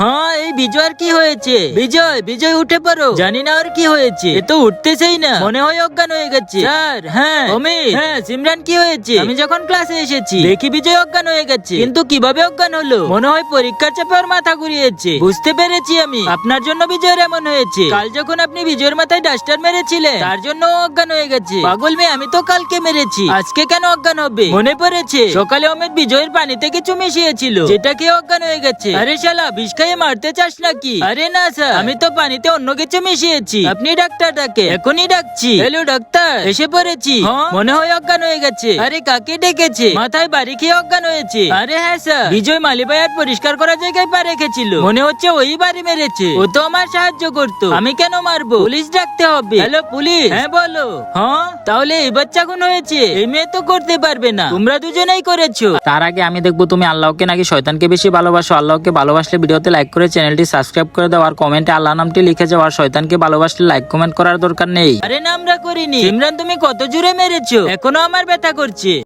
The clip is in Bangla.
হ্যাঁ, এই বিজয়ের কি হয়েছে? বিজয়, বিজয় উঠে পড়ো। জানি না আর কি হয়েছে, এ তো উঠতেছেই না, মনে হয় অজ্ঞান হয়ে গেছে। স্যার, হ্যাঁ অমিত, হ্যাঁ সিমরান, কি হয়েছে? আমি যখন ক্লাসে এসেছি দেখি বিজয় অজ্ঞান হয়ে গেছে, কিন্তু কিভাবে অজ্ঞান হলো? মনে হয় পরীক্ষার চাপে ওর মাথা ঘুরিয়েছে। বুঝতে পেরেছি আমি, আপনার জন্য বিজয়ের এমন হয়েছে। কাল যখন আপনি বিজয়ের মাথায় ডাস্টার মেরেছিলেন তার জন্য ও অজ্ঞান হয়ে গেছে। পাগল মেয়ে, আমি তো কালকে মেরেছি, আজকে কেন অজ্ঞান হবে? মনে পড়েছে সকালে অমিত বিজয়ের পানিতে কিছু মিশিয়েছিল, যেটা খেয়ে অজ্ঞান হয়ে গেছে। আরে শালা, বিষ খাইয়ে মারতে চাস নাকি? আরে না স্যার, আমি তো পানিতে অন্য কিছু মিশিয়েছি। আপনি ডাক্তার ডাকে, এখনই ডাকছি। হ্যালো ডাক্তার, এসে পড়েছি। মনে হয় অজ্ঞান হয়ে গেছে। আরে কাকে ডেকেছে? মাথায় বাড়ি খেয়ে অজ্ঞান হয়েছে। আরে হ্যাঁ স্যার, বিজয় মালিবায়াত পরিষ্কার করার জায়গায় পা রেখেছিল, মনে হচ্ছে ওই বাড়ি মেরেছে। ও তো আমার সাহায্য করতো, আমি কেন মারবো? পুলিশ ডাকতে হবে। Hello police. হ্যাঁ বলো। হ্যাঁ, তাহলে এই বাচ্চা খুন হয়েছে, এই মেয়ে তো করতে পারবে না, তোমরা দুজনেই করেছো। তার আগে আমি দেখবো তুমি আল্লাহকে নাকি শয়তানকে বেশি ভালোবাসো। আল্লাহকে ভালোবাসলে ভিডিওতে লাইক করে চ্যানেলটি সাবস্ক্রাইব করে দাও, আর কমেন্টে আল্লাহ নামটি লিখে যাও। আর শয়তানকে ভালোবাসলে লাইক কমেন্ট করার দরকার নেই। আরে না, আমরা করিনি। সিমরান, তুমি কত জোরে মেরেছো, এখনো আমার ব্যথা করছে।